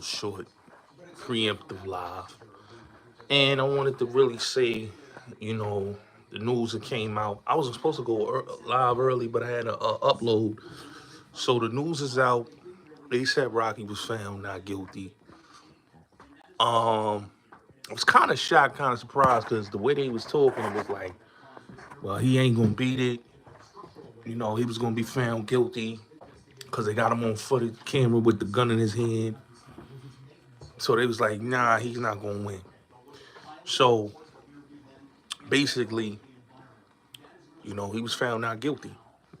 short, preemptive live. And I wanted to really say, you know, the news that came out. I was supposed to go live early, but I had to upload. So the news is out. They said Rocky was found not guilty. Um, I was kind of shocked, kind of surprised, because the way they was talking, it was like, well, he ain't gonna beat it. You know, he was gonna be found guilty because they got him on footage camera with the gun in his hand. So they was like, nah, he's not gonna win. So basically, you know, he was found not guilty.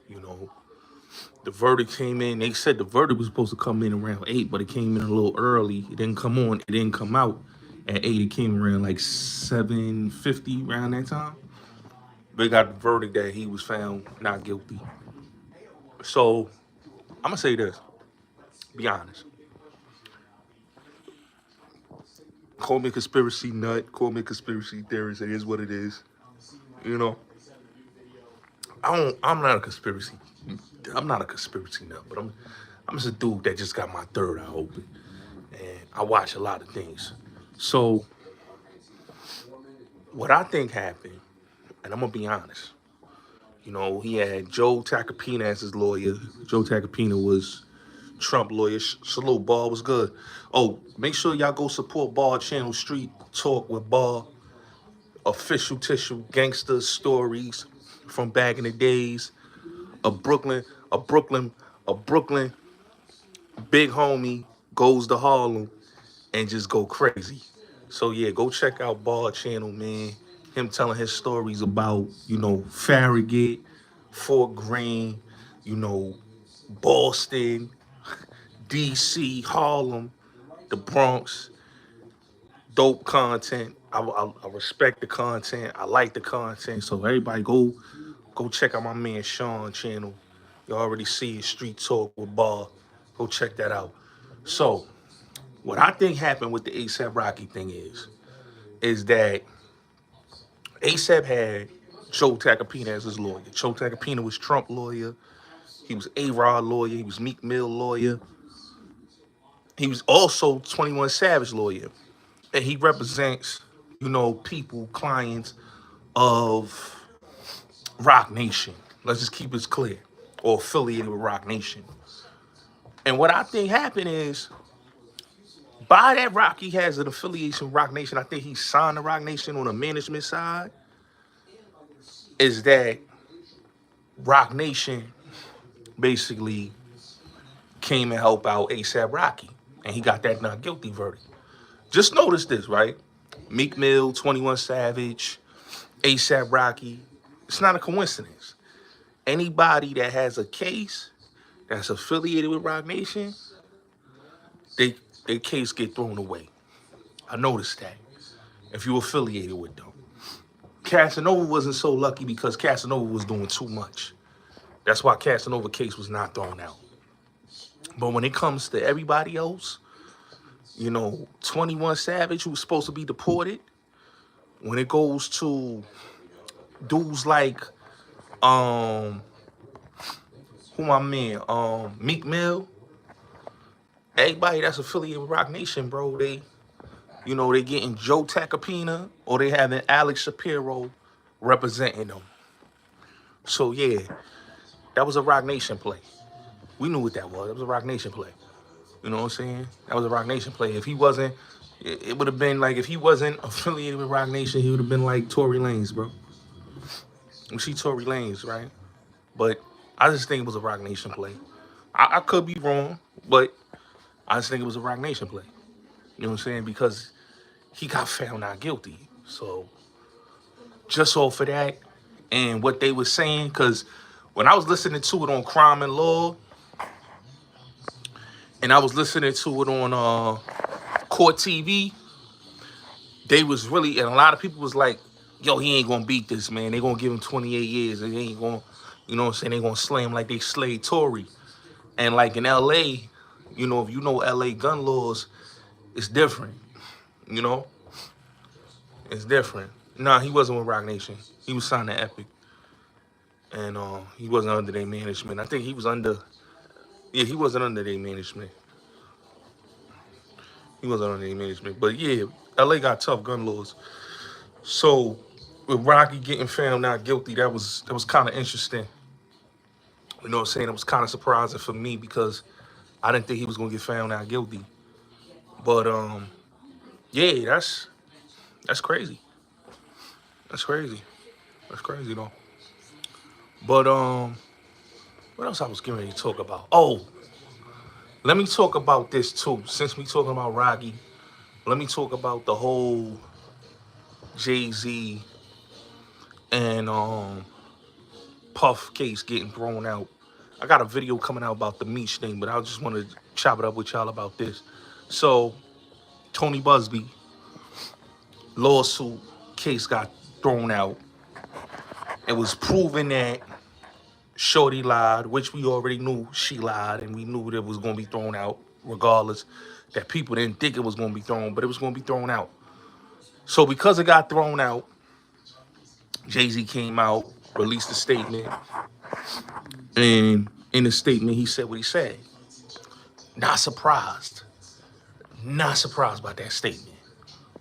You know, the verdict came in. They said the verdict was supposed to come in around 8, but it came in a little early. It didn't come on. It didn't come out at 8. It came around like 7:50 around that time. They got the verdict that he was found not guilty. So I'm gonna say this. Be honest. Call me a conspiracy nut. Call me a conspiracy theorist. It is what it is. You know, I don't. I'm not a conspiracy. I'm not a conspiracy nut, but I'm just a dude that just got my third eye open, and I watch a lot of things. So what I think happened, and I'm gonna be honest. You know, he had Joe Tacopina as his lawyer. Joe Tacopina was Trump lawyer. Salute, Ball was good. Oh, make sure y'all go support Ball Channel Street Talk with Ball. Official tissue gangster stories from back in the days. A Brooklyn, a Brooklyn, a Brooklyn big homie goes to Harlem and just go crazy. So yeah, go check out Ball Channel, man. Him telling his stories about, you know, Farragut, Fort Greene, you know, Boston, DC, Harlem, the Bronx. Dope content. I respect the content. I like the content. So everybody go check out my man Sean channel. You already see his Street Talk with Ball. Go check that out. So what I think happened with the ASAP Rocky thing is that ASAP had Joe Tacopina as his lawyer. Joe Tacopina was Trump lawyer. He was A-Rod lawyer. He was Meek Mill lawyer. He was also 21 Savage lawyer. And he represents, you know, people, clients of Roc Nation. Let's just keep it clear. Or affiliated with Roc Nation. And what I think happened is, by that Rocky has an affiliation with Roc Nation, I think he signed the Roc Nation on the management side, is that Roc Nation basically came and helped out ASAP Rocky. And he got that not guilty verdict. Just notice this, right? Meek Mill, 21 Savage, ASAP Rocky. It's not a coincidence. Anybody that has a case that's affiliated with Roc Nation, they their case get thrown away. I noticed that. If you affiliated with them. Casanova wasn't so lucky because Casanova was doing too much. That's why Casanova case was not thrown out. But when it comes to everybody else, you know, 21 Savage, who was supposed to be deported, when it goes to dudes like who my man, Meek Mill, everybody that's affiliated with Roc Nation, bro, they getting Joe Tacopina or they having Alex Shapiro representing them. So yeah, that was a Roc Nation play. We knew what that was. It was a Roc Nation play. You know what I'm saying? That was a Roc Nation play. If he wasn't, it would have been like, if he wasn't affiliated with Roc Nation, he would have been like Tory Lanez, bro. You see Tory Lanez, right? But I just think it was a Roc Nation play. I could be wrong, but I just think it was a Roc Nation play. You know what I'm saying? Because he got found not guilty. So just off of that and what they were saying, because when I was listening to it on Crime and Law, and I was listening to it on Court TV, they was really, and a lot of people was like, yo, he ain't gonna beat this, man. They gonna give him 28 years, and they ain't gonna, you know what I'm saying, they gonna slay him like they slayed Tory. And like in LA, you know, if you know LA gun laws, it's different. You know? It's different. Nah, he wasn't with Roc Nation. He was signed to Epic. And he wasn't under their management. I think he was under, yeah, he wasn't under their management. He wasn't on any management. But yeah, LA got tough gun laws. So with Rocky getting found not guilty, that was kind of interesting. You know what I'm saying? It was kind of surprising for me because I didn't think he was gonna get found not guilty. But yeah, that's crazy. That's crazy. That's crazy though. But what else I was getting ready to talk about? Oh, let me talk about this too. Since we talking about Rocky, let me talk about the whole Jay-Z and Puff case getting thrown out. I got a video coming out about the Meech thing, but I just want to chop it up with y'all about this. So, Tony Busby lawsuit case got thrown out. It was proven that Shorty lied, which we already knew she lied, and we knew that it was going to be thrown out regardless. That people didn't think it was going to be thrown, but it was going to be thrown out. So because it got thrown out, Jay-Z came out, released a statement, and in the statement he said what he said. Not surprised. Not surprised by that statement.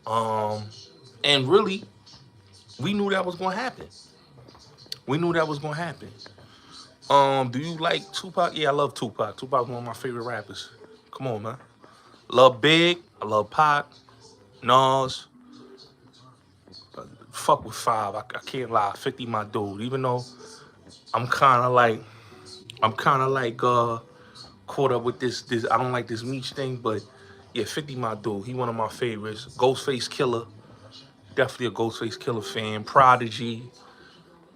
And really, we knew that was going to happen. We knew that was going to happen. Do you like Tupac? Yeah, I love Tupac. Tupac's one of my favorite rappers. Come on, man. Love Big. I love Pac. Nas. Fuck with Five. I can't lie. 50 my dude. Even though I'm kind of like caught up with this. I don't like this Meech thing, but yeah, 50 my dude. He one of my favorites. Ghostface Killer. Definitely a Ghostface Killer fan. Prodigy.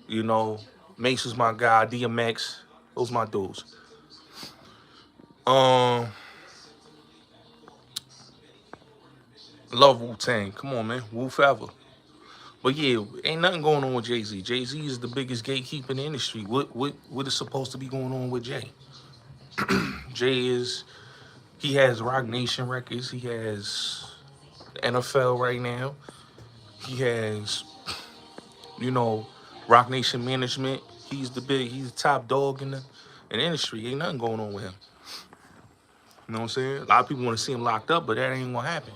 You know, Mace was my guy. DMX. Those my dudes. Love Wu-Tang. Come on, man. Wu forever. But yeah, ain't nothing going on with Jay-Z. Jay-Z is the biggest gatekeeper in the industry. What is supposed to be going on with Jay? He has Roc Nation records. He has the NFL right now. He has, you know, Roc Nation management. He's the top dog in the industry. Ain't nothing going on with him. You know what I'm saying? A lot of people want to see him locked up, but that ain't gonna happen.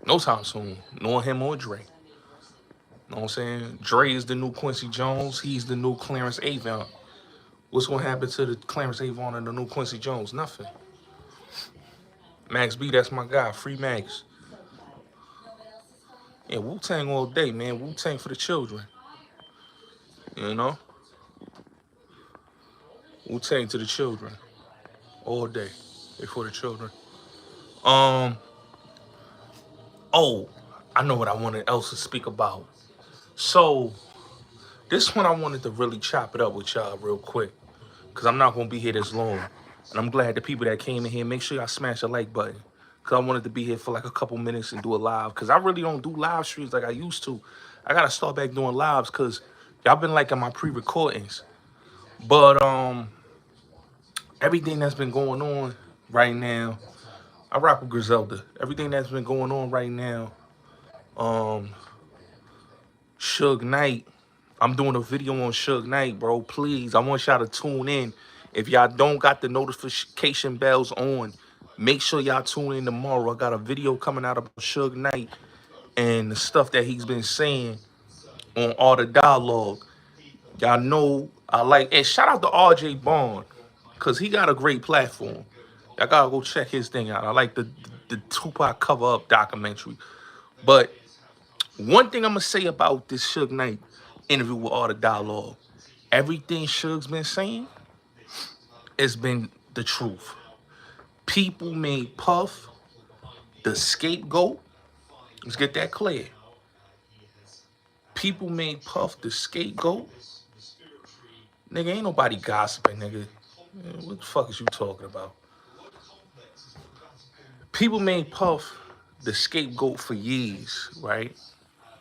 No time soon. Nor him or Dre. You know what I'm saying? Dre is the new Quincy Jones. He's the new Clarence Avant. What's going to happen to the Clarence Avant and the new Quincy Jones? Nothing. Max B, that's my guy. Free Max. Yeah, Wu-Tang all day, man. Wu-Tang for the children. You know? Wu-Tang to the children. All day. They for the children. Oh, I know what I wanted else to speak about. So, this one I wanted to really chop it up with y'all real quick. Because I'm not going to be here this long. And I'm glad the people that came in here, make sure y'all smash the like button. Because I wanted to be here for like a couple minutes and do a live. Because I really don't do live streams like I used to. I got to start back doing lives because y'all been liking my pre-recordings. But everything that's been going on right now, I rock with Griselda. Everything that's been going on right now, Shug Knight. I'm doing a video on Shug Knight, bro. Please, I want y'all to tune in. If y'all don't got the notification bells on, make sure y'all tune in tomorrow. I got a video coming out about Shug Knight and the stuff that he's been saying on all the dialogue. Y'all know I like, and shout out to RJ Bond, because he got a great platform. Y'all gotta go check his thing out. I like the Tupac cover up documentary. But one thing I'm gonna say about this Shug Knight interview with all the dialogue, everything Shug's been saying has been the truth. People made Puff the scapegoat. Let's get that clear. People made Puff the scapegoat. Nigga, ain't nobody gossiping, nigga. What the fuck is you talking about? People made Puff the scapegoat for years, right?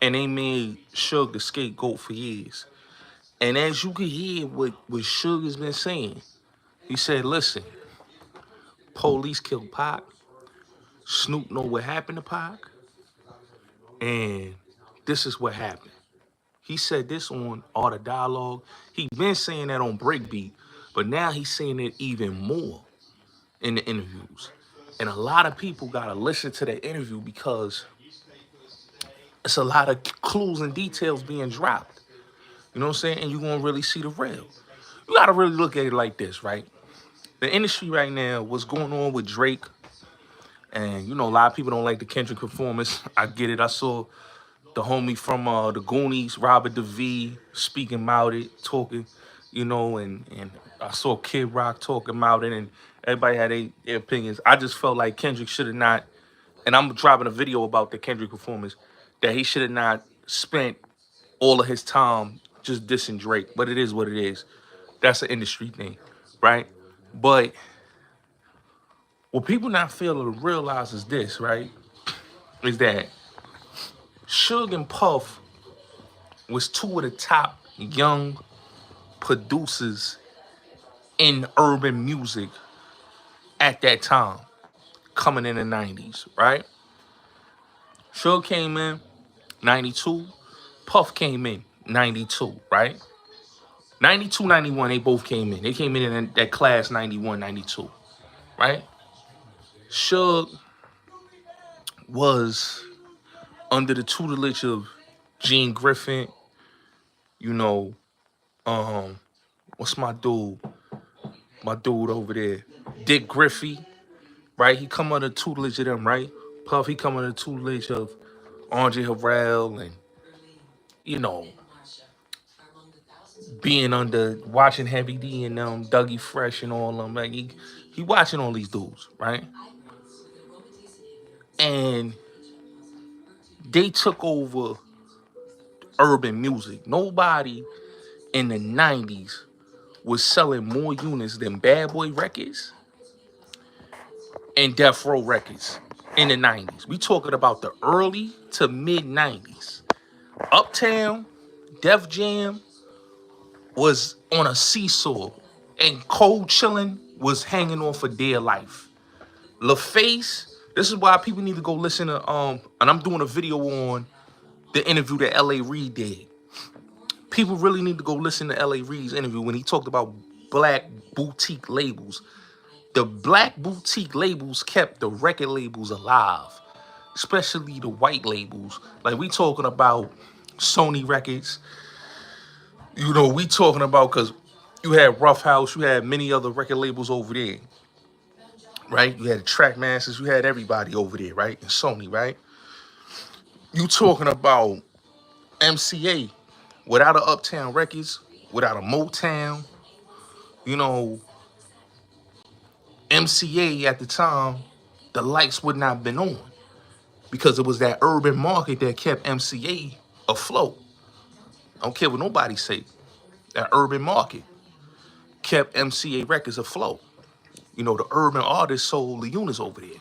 And they made Shug the scapegoat for years. And as you can hear what Shug has been saying, he said, listen, police killed Pac. Snoop know what happened to Pac. And this is what happened. He said this on All the Dialogue. He been saying that on Breakbeat, but now he's saying it even more in the interviews. And a lot of people gotta listen to that interview because it's a lot of clues and details being dropped. You know what I'm saying? And you're gonna really see the real. You gotta really look at it like this, right? The industry right now, what's going on with Drake, and you know, a lot of people don't like the Kendrick performance. I get it. I saw the homie from the Goonies, Robert DeVee, speaking about it, talking, you know, and I saw Kid Rock talking about it, and everybody had their opinions. I just felt like Kendrick should have not, and I'm dropping a video about the Kendrick performance, that he should have not spent all of his time just dissing Drake. But it is what it is. That's an industry thing, right? But what people not failing to realize is this, right? Is that Shug and Puff was two of the top young producers in urban music at that time, coming in the 90s, right? Shug came in 92, Puff came in 92, right? 92, 91, they both came in. They came in that class 91, 92, right? Shug was under the tutelage of Gene Griffin, you know, what's my dude? My dude over there, Dick Griffey, right? He come under the tutelage of them, right? Puff, he come under the tutelage of Andre Harrell and, you know, being under, watching Heavy D and them, Dougie Fresh and all of them. Like, he watching all these dudes, right? And they took over urban music. Nobody in the 90s was selling more units than Bad Boy Records and Death Row Records in the 90s. We talking about the early to mid 90s. Uptown, Def Jam was on a seesaw, and Cold Chillin' was hanging on for dear life. LaFace, this is why people need to go listen to, and I'm doing a video on the interview that L.A. Reid did. People really need to go listen to L.A. Reid's interview when he talked about black boutique labels. The black boutique labels kept the record labels alive, especially the white labels. Like, we talking about Sony Records. You know, we talking about, because you had Rough House, you had many other record labels over there, right? You had the Trackmasters, you had everybody over there, right? And Sony, right? You talking about MCA, without a Uptown Records, without a Motown, you know, MCA at the time, the lights would not have been on because it was that urban market that kept MCA afloat. I don't care what nobody say. That urban market kept MCA Records afloat. You know, the urban artists sold the units over there.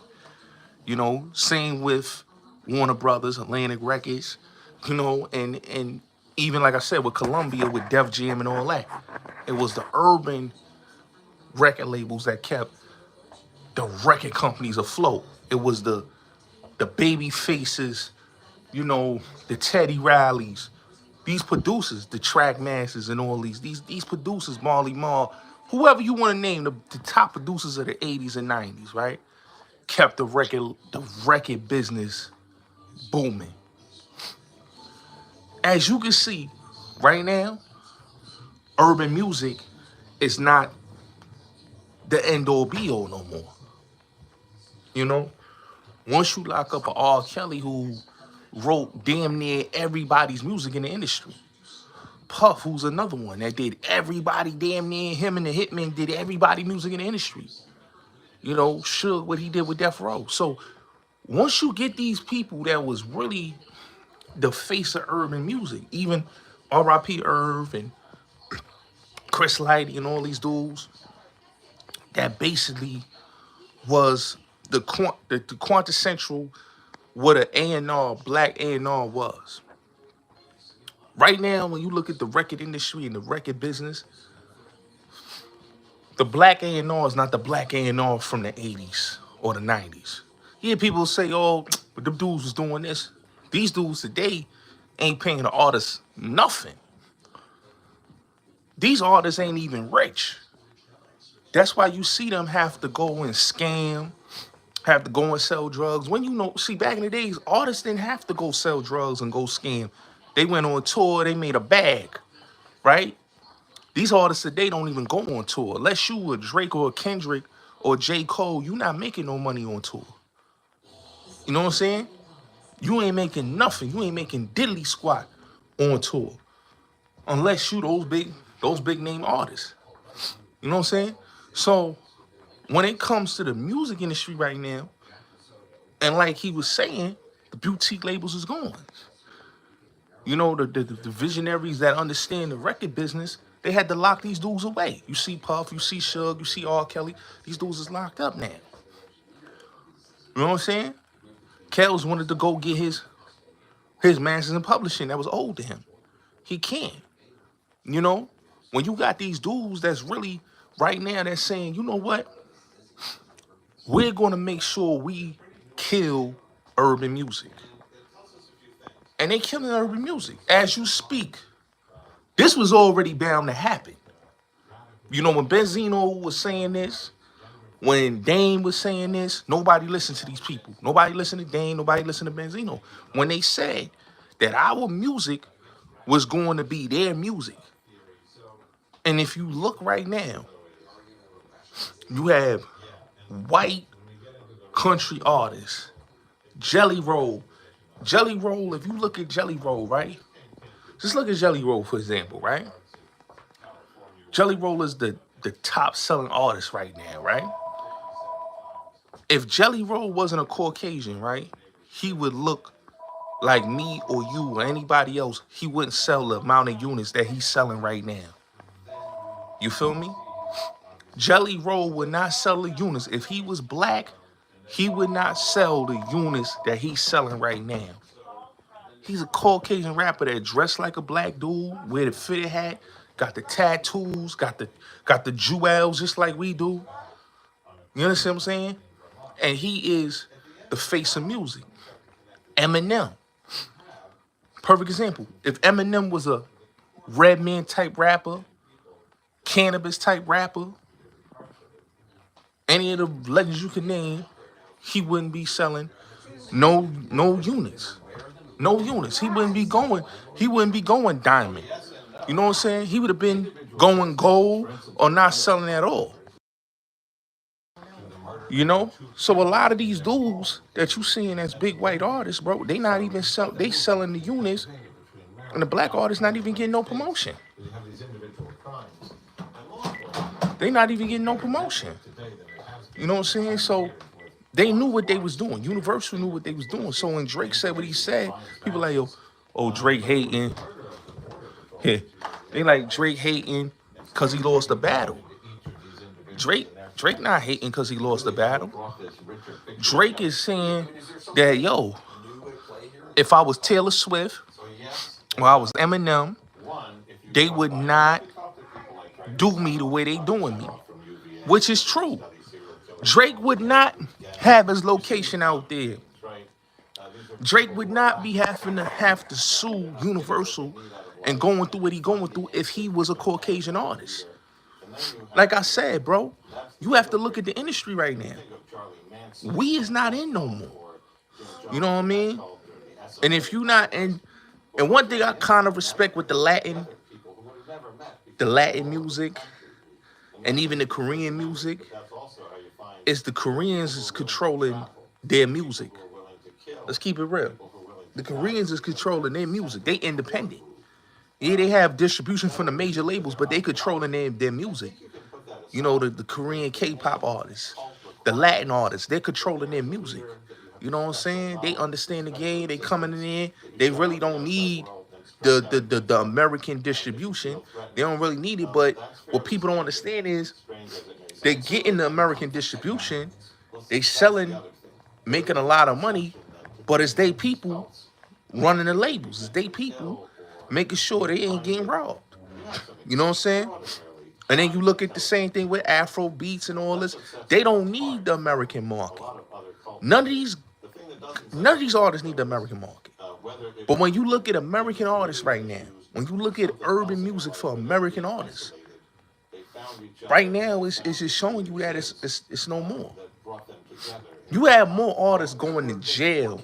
You know, same with Warner Brothers, Atlantic Records, you know, and even like I said with Columbia, with Def Jam and all that. It was the urban record labels that kept the record companies afloat. It was the baby faces, you know, the Teddy Rileys, these producers, the Trackmasters and all these producers, Marley Marl, whoever you want to name, the top producers of the 80s and 90s, right? Kept the record business booming. As you can see, right now, urban music is not the end all be all no more. You know? Once you lock up a R. Kelly who wrote damn near everybody's music in the industry. Puff, who's another one that did everybody damn near, him and the Hitmen did everybody music in the industry. You know, Shug, what he did with Death Row. So once you get these people that was really the face of urban music, even R.I.P. Irv and Chris Lighty and all these dudes, that basically was the quintessential what an A&R, black A&R was. Right now, when you look at the record industry and the record business, the black A&R is not the black A&R from the 80s or the 90s. Yeah, people say, oh, but the dudes was doing this. These dudes today ain't paying the artists nothing. These artists ain't even rich. That's why you see them have to go and scam have to go and sell drugs. When you know, see, back in the days, artists didn't have to go sell drugs and go scam. They went on tour, they made a bag, right? These artists today don't even go on tour. Unless you a Drake or a Kendrick or J. Cole, you not making no money on tour. You know what I'm saying? You ain't making nothing. You ain't making diddly squat on tour. Unless you those big name artists. You know what I'm saying? So when it comes to the music industry right now, and like he was saying, the boutique labels is gone. You know, the visionaries that understand the record business, they had to lock these dudes away. You see Puff, you see Shug, you see R. Kelly. These dudes is locked up now. You know what I'm saying? Kells wanted to go get his master's in publishing that was owed to him. He can't. You know? When you got these dudes that's really right now that's saying, you know what? We're going to make sure we kill urban music. And they killing urban music as you speak. This was already bound to happen. You know, when Benzino was saying this, when Dame was saying this, nobody listened to these people. Nobody listened to Dame, nobody listened to Benzino. When they said that our music was going to be their music. And if you look right now, you have white country artists, Jelly Roll. Jelly Roll, if you look at Jelly Roll, right? Just look at Jelly Roll, for example, right? Jelly Roll is the top selling artist right now, right? If Jelly Roll wasn't a Caucasian, right, he would look like me or you or anybody else. He wouldn't sell the amount of units that he's selling right now. You feel me? Jelly Roll would not sell the units. If he was black, he would not sell the units that he's selling right now. He's a Caucasian rapper that dressed like a black dude, wear the fitted hat, got the tattoos, got the jewels just like we do. You understand what I'm saying? And he is the face of music. Eminem. Perfect example. If Eminem was a Redman type rapper, cannabis type rapper, any of the legends you can name, he wouldn't be selling no units. No units. He wouldn't be going diamond. You know what I'm saying? He would have been going gold or not selling at all. You know? So a lot of these dudes that you seeing as big white artists, bro, they not even they selling the units, and the black artists not even getting no promotion. They not even getting no promotion. You know what I'm saying? So they knew what they was doing. Universal knew what they was doing. So when Drake said what he said, people like, yo, oh, Drake hating. Yeah. They like Drake hating because he lost the battle. Drake not hating because he lost the battle. Drake is saying that, yo, if I was Taylor Swift or I was Eminem, they would not do me the way they doing me, which is true. Drake would not have his location out there. Drake would not be having to sue Universal and going through what he going through if he was a Caucasian artist. Like I said, bro, you have to look at the industry right now. We is not in no more. You know what I mean? And if you not in, and one thing I kind of respect with the Latin music, and even the Korean music, is the Koreans is controlling their music. Let's keep it real. The Koreans is controlling their music. They independent. Yeah, they have distribution from the major labels, but they controlling their music. You know, the Korean K-pop artists, the Latin artists, they're controlling their music. You know what I'm saying? They understand the game. They coming in. They really don't need the American distribution. They don't really need it. But what people don't understand is they getting the American distribution. They selling, making a lot of money, but it's they people running the labels. It's they people making sure they ain't getting robbed. You know what I'm saying? And then you look at the same thing with Afro beats and all this. They don't need the American market. None of these artists need the American market. But when you look at American artists right now, when you look at urban music for American artists, right now it's just showing you that it's no more. You have more artists going to jail.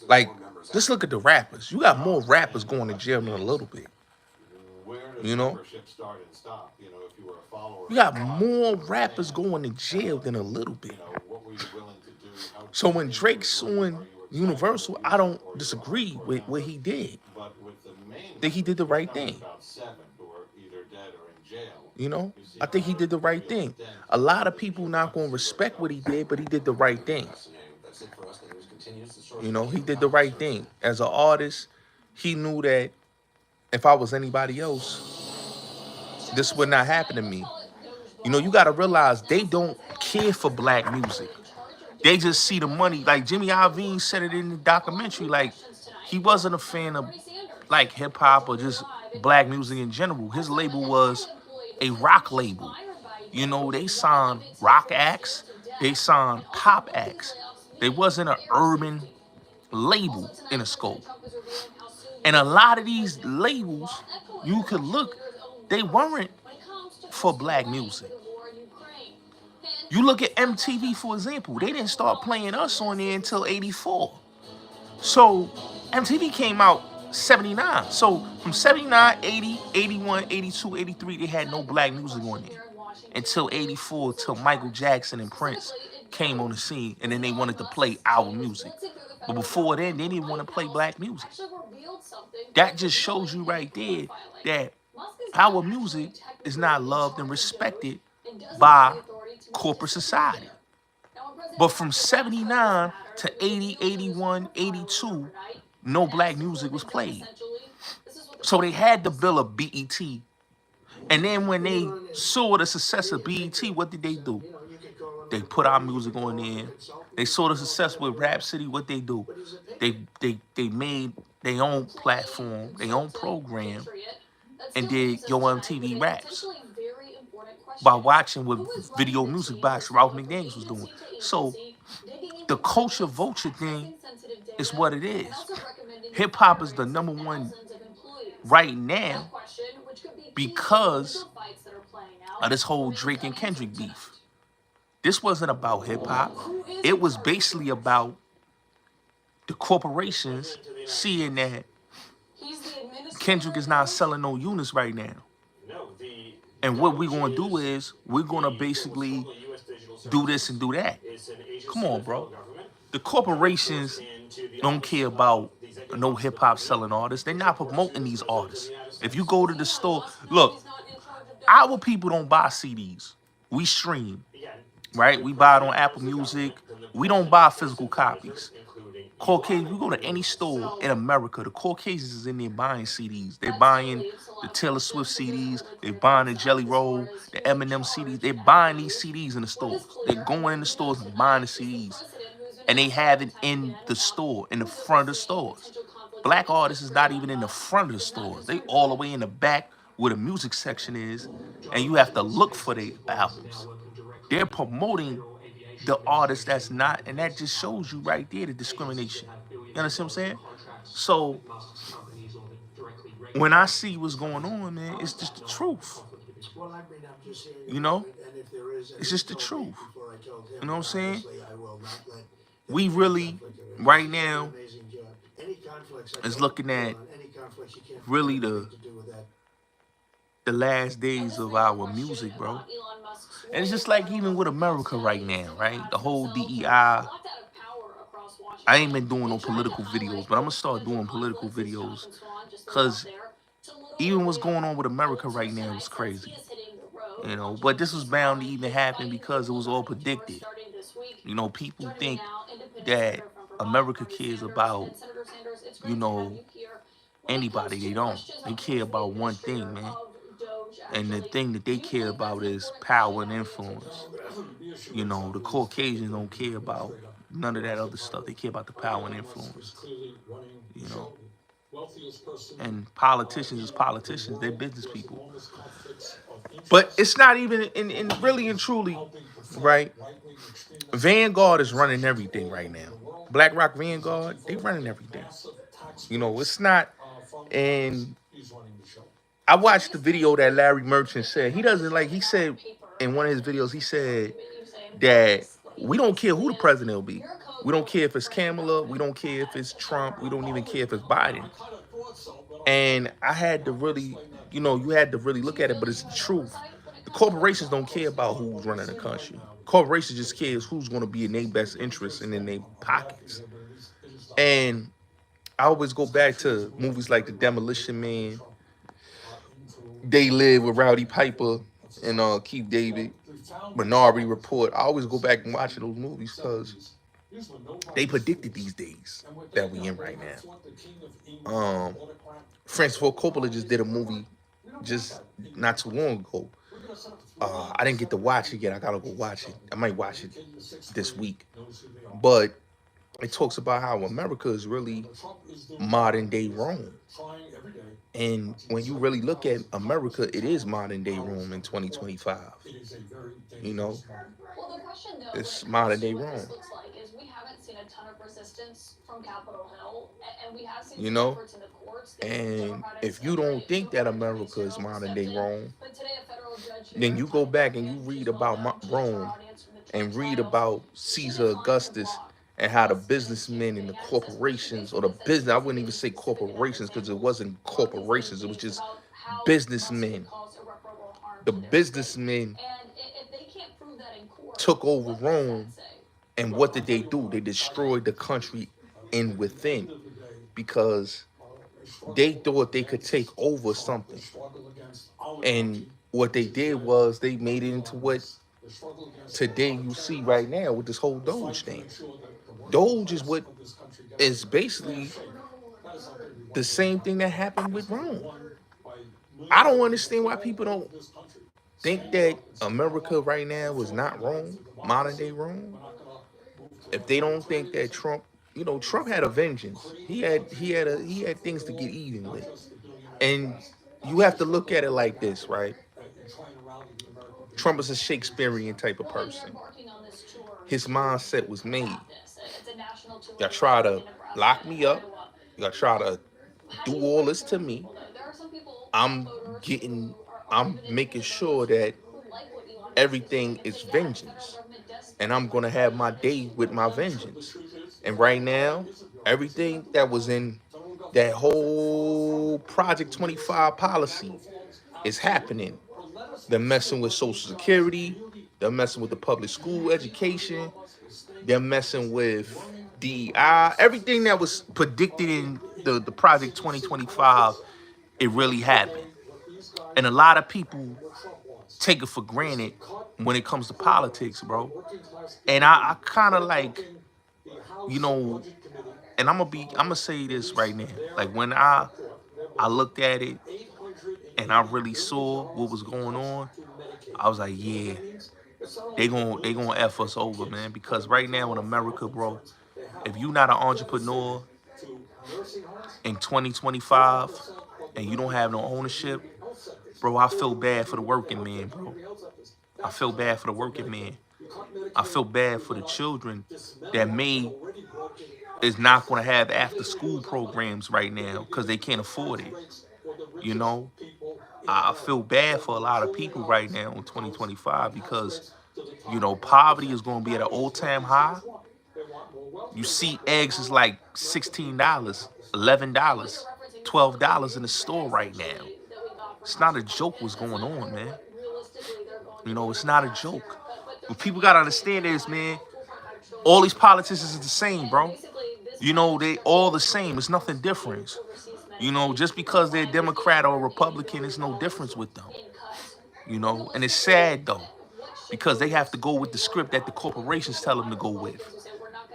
Like, just look at the rappers. You got more rappers going to jail than a little bit. You know, you got more rappers going to jail than a little bit. So when Drake's suing Universal, I don't disagree with what he did. I think he did the right thing. You know, I think he did the right thing. A lot of people not going to respect what he did, but he did the right thing. You know, he did the right thing. As an artist, he knew that if I was anybody else, this would not happen to me. You know, you got to realize they don't care for black music. They just see the money. Like Jimmy Iovine said it in the documentary. Like, he wasn't a fan of like hip hop or just black music in general. His label was a rock label. You know, they signed rock acts, they signed pop acts. They wasn't an urban label in a scope. And a lot of these labels, you could look, they weren't for black music. You look at MTV, for example, they didn't start playing us on there until 84. So MTV came out 79. So from 79, 80, 81, 82, 83, they had no black music on there. Until 84, till Michael Jackson and Prince came on the scene, and then they wanted to play our music. But before then, they didn't want to play black music. That just shows you right there that our music is not loved and respected by corporate society. But from 79 to 80, 81, 82, no black music was played. So they had to build a BET. And then when they saw the success of BET, what did they do? They put our music on there. They saw the success with Rhapsody. What they do? They made their own platform, their own program, and did Yo MTV Raps by watching what Video Music Box Ralph McDaniels was doing. So the culture vulture thing is what it is. Hip hop is the number one right now because of this whole Drake and Kendrick beef. This wasn't about hip hop. It was basically about the corporations seeing that Kendrick is not selling no units right now. And what we're going to do is we're going to basically do this and do that. Come on, bro. The corporations don't care about no hip hop selling artists. They're not promoting these artists. If you go to the store, look, our people don't buy CDs. We stream, right? We buy it on Apple Music. We don't buy physical copies. Caucasians, we go to any store in America, the Caucasians is in there buying CDs. They're buying the Taylor Swift CDs. They're buying the Jelly Roll, the Eminem CDs. They're buying these CDs in the stores. They're going in the stores and buying the CDs. And they have it in the store, in the front of the stores. Black artists is not even in the front of the stores. They all the way in the back where the music section is, and you have to look for their albums. They're promoting the artist that's not, and that just shows you right there the discrimination. You understand what I'm saying? So when I see what's going on, man, it's just the truth. You know, it's just the truth. You know what I'm saying? We really, right now, is looking at really the last days of our music, bro. And it's just like even with America right now, right? The whole DEI. I ain't been doing no political videos, but I'm gonna start doing political videos because even what's going on with America right now is crazy. You know, but this was bound to even happen because it was all predicted. You know, people think that America cares about, you know, anybody. They don't. They care about one thing, man. And the thing that they care about is power and influence. You know, the Caucasians don't care about none of that other stuff. They care about the power and influence. You know, and politicians is politicians. They're business people. But it's not even in really and truly, right? Vanguard is running everything right now. BlackRock Vanguard, they running everything. You know, it's not. And I watched the video that Larry Merchant said. He doesn't like. He said in one of his videos, he said that We don't care who the president will be. We don't care if it's Kamala. We don't care if it's Trump. We don't even care if it's Biden. And I had to really, you had to really look at it, but it's the truth. The corporations don't care about who's running the country. Corporations just cares who's going to be in their best interest and in their pockets. And I always go back to movies like The Demolition Man, They Live with Rowdy Piper and Keith David, Minority Report. I always go back and watch those movies because they predicted these days that we in right now. Francis Ford Coppola just did a movie just not too long ago. I didn't get to watch it yet. I gotta go watch it. I might watch it this week. But it talks about how America is really modern day Rome. And when you really look at America, it is modern day Rome in 2025. You know, Well, the question though, it's when it modern comes to day what Rome. this looks like, is we haven't seen a ton of resistance from Capitol Hill, and we have seen You some know, efforts in the courts. The and Democrats if you don't agree, think that Republicans America is don't modern accept day it. Rome, But today, a federal judge then here you in go back and you California, read she's gone about out and changed her Rome audience from the Trump and read trials. about She Caesar declined to Augustus block and how the President businessmen and the getting access. But she corporations, or the basically said business, she I doesn't wouldn't think even this say is specific enough corporations because it examples. wasn't One of these corporations, it was thinking is just about how Trump could businessmen. cause irreparable harm The to their state. businessmen And if they can't prove that in court, took over what does that Rome, say? and what did they do? They destroyed the country in within because they thought they could take over something. And what they did was they made it into what today you see right now with this whole Doge thing. Doge is what is basically the same thing that happened with Rome. I don't understand why people don't think that America right now is not Rome, modern day Rome. If they don't think that Trump, Trump had a vengeance. He had things to get even with. And you have to look at it like this, right? Trump is a Shakespearean type of Well, and you're person. embarking on this tour His to mindset was made. attack this. It's a national Y'all tour try to in Nebraska lock and me up. Iowa. Y'all try to How do do you all this to reassure me. people, though? There are some people, Trump I'm voters, getting, who are I'm even making independent sure voters, that who like what Elon Musk is doing everything and is say, yeah, the federal vengeance. government does And spend I'm too much gonna money have on my their day nation. with my vengeance. And right now, everything that was in that whole Project 25 policy is happening. They're messing with Social Security. They're messing with the public school education. They're messing with DEI. Everything that was predicted in the Project 2025, it really happened. And a lot of people take it for granted when it comes to politics, bro. And I kind of like, you know, and I'm gonna say this right now. Like when I looked at it and I really saw what was going on, I was like, yeah, they gonna F us over, man. Because right now in America, bro, if you're not an entrepreneur in 2025 and you don't have no ownership, bro, I feel bad for the working man, bro. I feel bad for the working man. I feel bad for the children that may is not going to have after school programs right now because they can't afford it. You know, I feel bad for a lot of people right now in 2025 because poverty is going to be at an all-time high. You see eggs is like $16, $11, $12 in the store right now. It's not a joke what's going on, man. It's not a joke. What people gotta understand is, man, all these politicians is the same, bro. They all the same. It's nothing different. Just because they're Democrat or Republican, it's no difference with them. And it's sad though, because they have to go with the script that the corporations tell them to go with.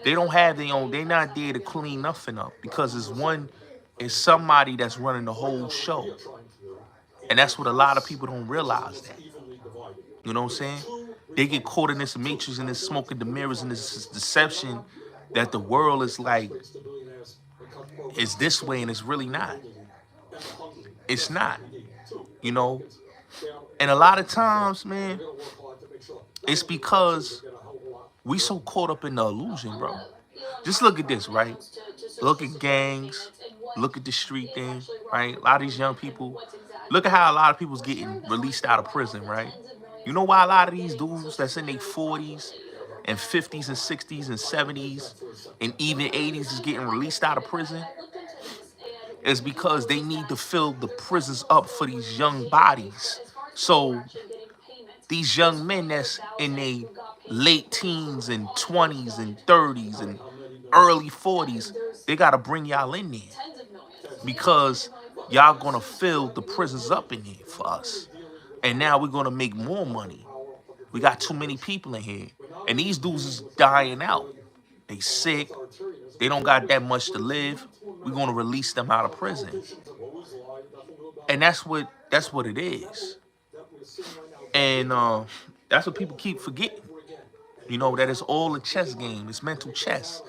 They don't have their own. They're not there to clean nothing up because it's somebody that's running the whole show, and that's what a lot of people don't realize. That you know what I'm saying? They get caught in this matrix and this smoke and the mirrors and this deception that the world is like is this way and it's really not. It's not. You know, and a lot of times, man, it's because we so caught up in the illusion, bro. Just look at this, right? Look at gangs. Look at the street thing, right? A lot of these young people. Look at how a lot of people's getting released out of prison, right? You know why a lot of these dudes that's in their 40s and 50s and 60s and 70s and even 80s is getting released out of prison is because they need to fill the prisons up for these young bodies. So these young men that's in their late teens and 20s and 30s and early 40s, they got to bring y'all in there because y'all going to fill the prisons up in here for us. And now we're going to make more money. We got too many people in here. And these dudes is dying out. They sick. They don't got that much to live. We're going to release them out of prison. And that's what it is. And that's what people keep forgetting. You know, that it's all a chess game. It's mental chess.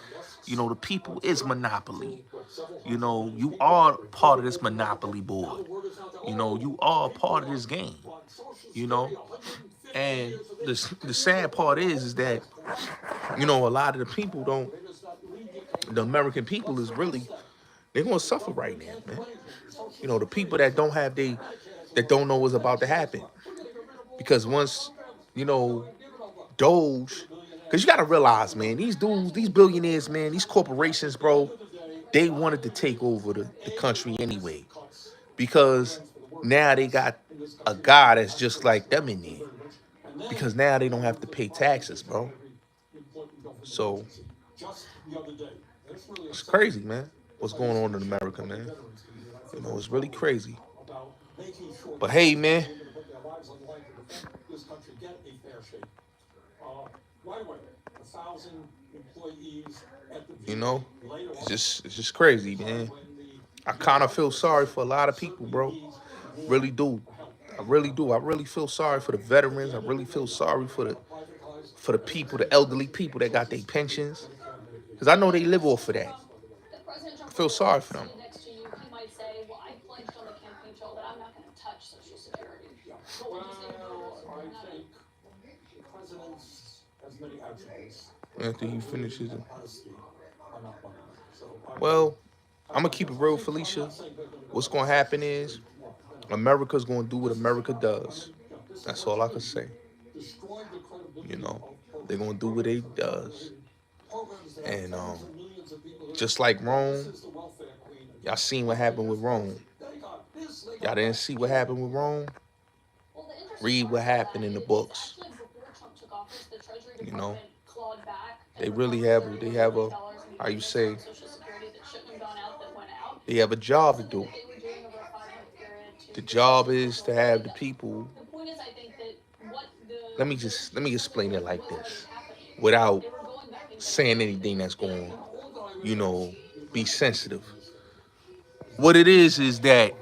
You know, the people is Monopoly. You know, you are part of this Monopoly board. You know, you are part of this game. You know, and the sad part is that, you know, a lot of the people don't, the American people is really, they're going to suffer right now, man. You know, the people that don't have that don't know what's about to happen. Because once, you know, Doge, because you got to realize, man, these dudes, these billionaires, man, these corporations, bro, they wanted to take over the country anyway. Because now they got a guy that's just like them in there. Because now they don't have to pay taxes, bro. So it's crazy, man, what's going on in America, man. You know, it's really crazy. But hey, man, you know, it's just crazy, man. I kind of feel sorry for a lot of people, bro. Really do. I really do. I really feel sorry for the veterans. I really feel sorry for the people, the elderly people that got their pensions. Because I know they live off of that. I feel sorry for them. After he finishes it. Well, I'm going to keep it real, Felicia. What's going to happen is America's going to do what America does. That's all I can say. You know, they're going to do what they does. And just like Rome, y'all seen what happened with Rome. Y'all didn't see what happened with Rome? Read what happened in the books. You know, they really have a, how you say, they have a job to do. The job is to have the people. Let me explain it like this, without saying anything that's going, you know, be sensitive. What it is that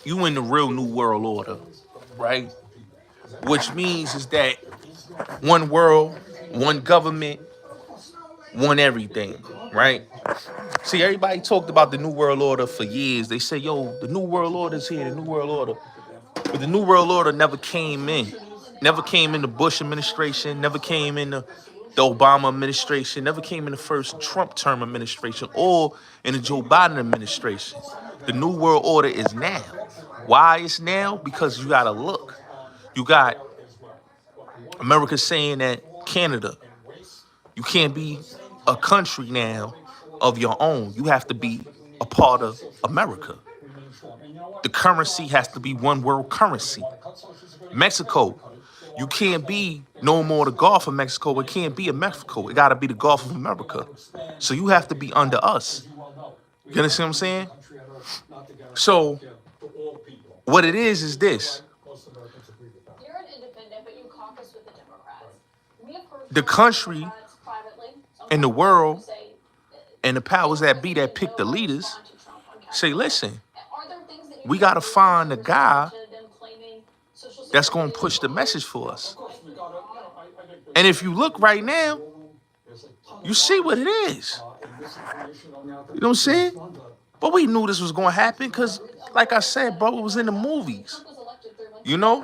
you in the real new world order, right? Which means is that one world, one government, one everything, right? See, everybody talked about the New World Order for years. They say, yo, the New World Order is here, the New World Order. But the New World Order never came in. Never came in the Bush administration, never came in the Obama administration, never came in the first Trump term administration or in the Joe Biden administration. The New World Order is now. Why it's now? Because you got to look. You got America saying that Canada, you can't be a country now of your own. You have to be a part of America. The currency has to be one world currency. Mexico, you can't be no more the Gulf of Mexico. It can't be a Mexico. It got to be the Gulf of America. So you have to be under us. You understand what I'm saying? So what it is this. The country and the world and the powers that be that pick the leaders say, listen, we got to find a guy that's going to push the message for us. And if you look right now, you see what it is. You know what I'm saying? But we knew this was going to happen because, like I said, bro, it was in the movies. You know?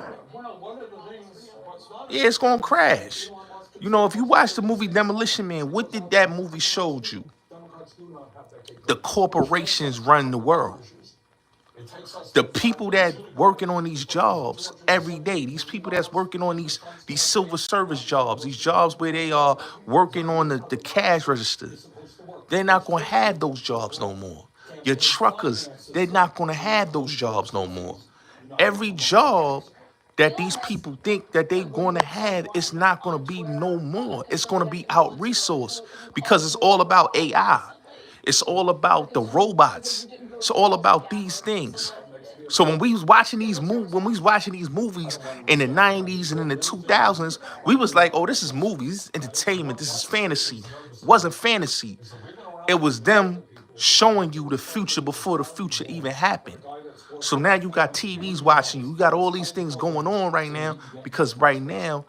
Yeah, it's going to crash. You know, if you watch the movie Demolition Man, what did that movie show you? The corporations run the world. The people that working on these jobs every day, these people that's working on these silver service jobs, these jobs where they are working on the cash register, they're not going to have those jobs no more. Your truckers, they're not going to have those jobs no more. Every job that these people think that they're going to have, it's not going to be no more. It's going to be out resource because it's all about AI. It's all about the robots. It's all about these things. So when we was watching these movies in the 90s and in the 2000s, we was like, oh, this is movies, this is entertainment, this is fantasy. It wasn't fantasy. It was them showing you the future before the future even happened. So now you got TVs watching you. You got all these things going on right now because right now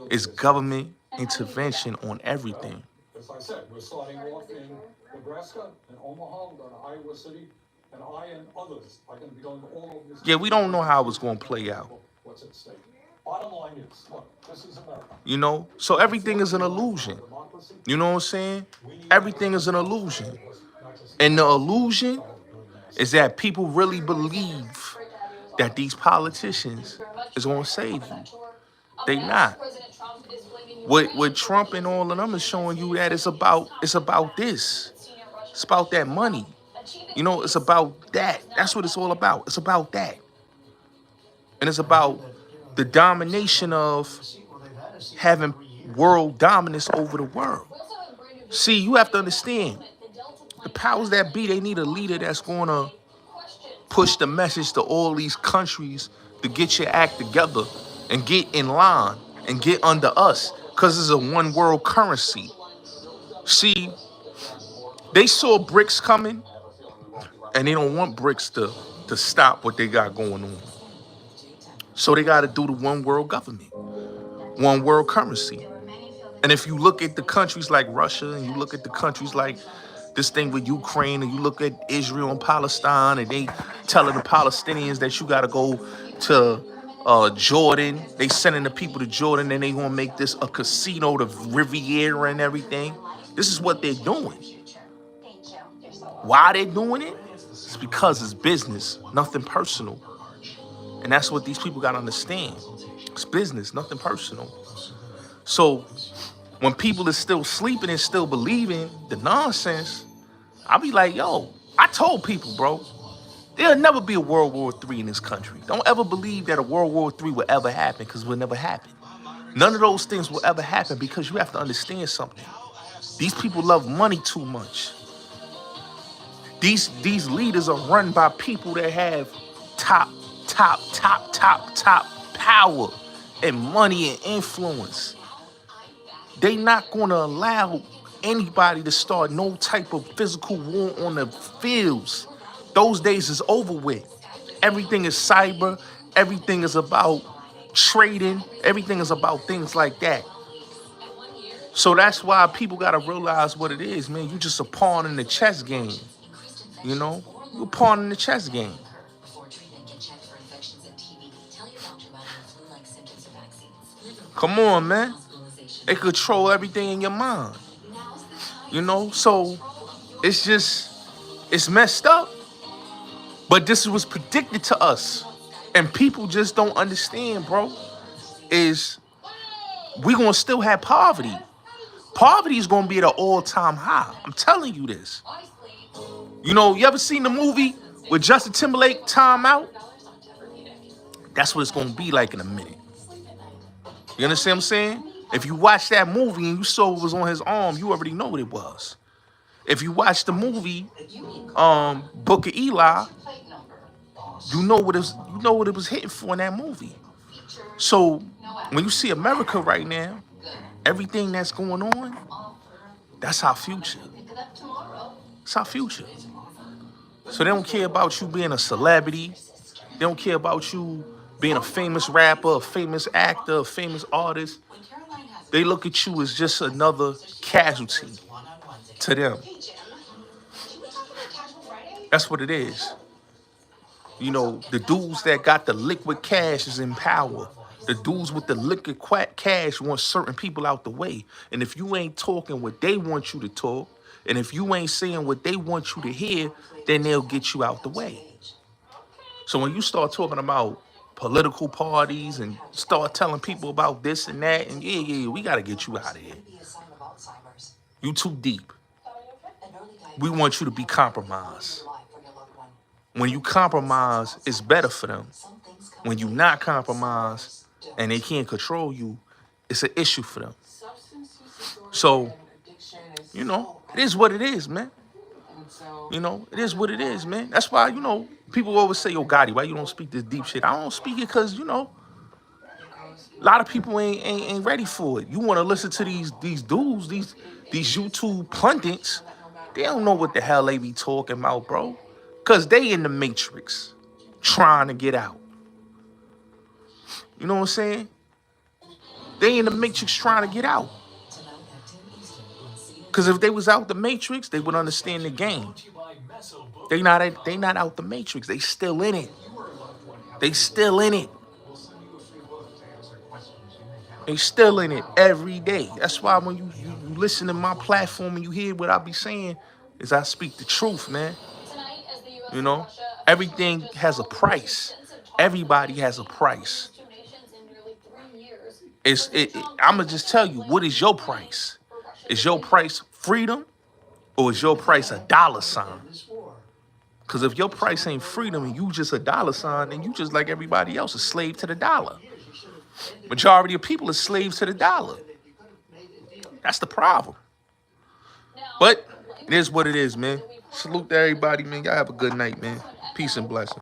it's government intervention on everything. As I said, we're starting off in Nebraska and Omaha, we're going to Iowa City, and I and others are going to be going to all over this. Yeah, we don't know how it's going to play out. What's at stake? Bottom line is, look, this is America. You know, so everything is an illusion. You know what I'm saying? Everything is an illusion. And the illusion is that people really believe that these politicians is going to save you. They not. With Trump and all of them is showing you that it's about this. It's about that money. You know, it's about that. That's what it's all about. It's about that. And it's about the domination of having world dominance over the world. See, you have to understand, the powers that be, they need a leader that's going to push the message to all these countries to get your act together and get in line and get under us because it's a one world currency. See, they saw BRICS coming and they don't want BRICS to stop what they got going on. So they got to do the one world government, one world currency. And if you look at the countries like Russia and you look at the countries like this thing with Ukraine and you look at Israel and Palestine and they telling the Palestinians that you got to go to Jordan. They sending the people to Jordan and they going to make this a casino, the Riviera and everything. This is what they're doing. Why they doing it? It's because it's business, nothing personal. And that's what these people got to understand. It's business, nothing personal. So when people are still sleeping and still believing the nonsense, I'll be like, yo, I told people, bro, there'll never be a World War III in this country. Don't ever believe that a World War III will ever happen because it will never happen. None of those things will ever happen because you have to understand something. These people love money too much. These leaders are run by people that have top power and money and influence. They not going to allow anybody to start no type of physical war on the fields. Those days is over with. Everything is cyber. Everything is about trading. Everything is about things like that. So that's why people got to realize what it is, man. You just a pawn in the chess game. You know? You're a pawn in the chess game. Come on, man. They control everything in your mind. You know? So it's messed up. But this was predicted to us. And people just don't understand, bro. Is we gonna still have poverty. Poverty is gonna be at an all-time high. I'm telling you this. You know, you ever seen the movie with Justin Timberlake, Time Out? That's what it's gonna be like in a minute. You understand what I'm saying? If you watch that movie and you saw what was on his arm, you already know what it was. If you watch the movie, Book of Eli, you know what it was hitting for in that movie. So when you see America right now, everything that's going on, that's our future. It's our future. So they don't care about you being a celebrity. They don't care about you being a famous rapper, a famous actor, a famous artist. They look at you as just another casualty to them. That's what it is. You know, the dudes that got the liquid cash is in power. The dudes with the liquid cash want certain people out the way. And if you ain't talking what they want you to talk, and if you ain't saying what they want you to hear, then they'll get you out the way. So when you start talking about political parties and start telling people about this and that, and yeah, we got to get you out of here. You too deep. We want you to be compromised. When you compromise, it's better for them. When you not compromised and they can't control you, it's an issue for them. So, you know, it is what it is, man. You know, it is what it is, man. That's why, you know, people always say, yo, Gotti, why you don't speak this deep shit? I don't speak it because, you know, a lot of people ain't ready for it. You want to listen to these dudes, these YouTube pundits. They don't know what the hell they be talking about, bro. Because they in the matrix trying to get out. You know what I'm saying? They in the matrix trying to get out. Because if they was out the matrix, they would understand the game. They not out the matrix. They still in it. They still in it. They still in it every day. That's why when you listen to my platform and you hear what I be saying, is I speak the truth, man. You know, everything has a price. Everybody has a price. I'ma just tell you, what is your price? Is your price freedom, or is your price a dollar sign? Because if your price ain't freedom and you just a dollar sign, then you just like everybody else, a slave to the dollar. Majority of people are slaves to the dollar. That's the problem. But it is what it is, man. Salute to everybody, man. Y'all have a good night, man. Peace and blessings.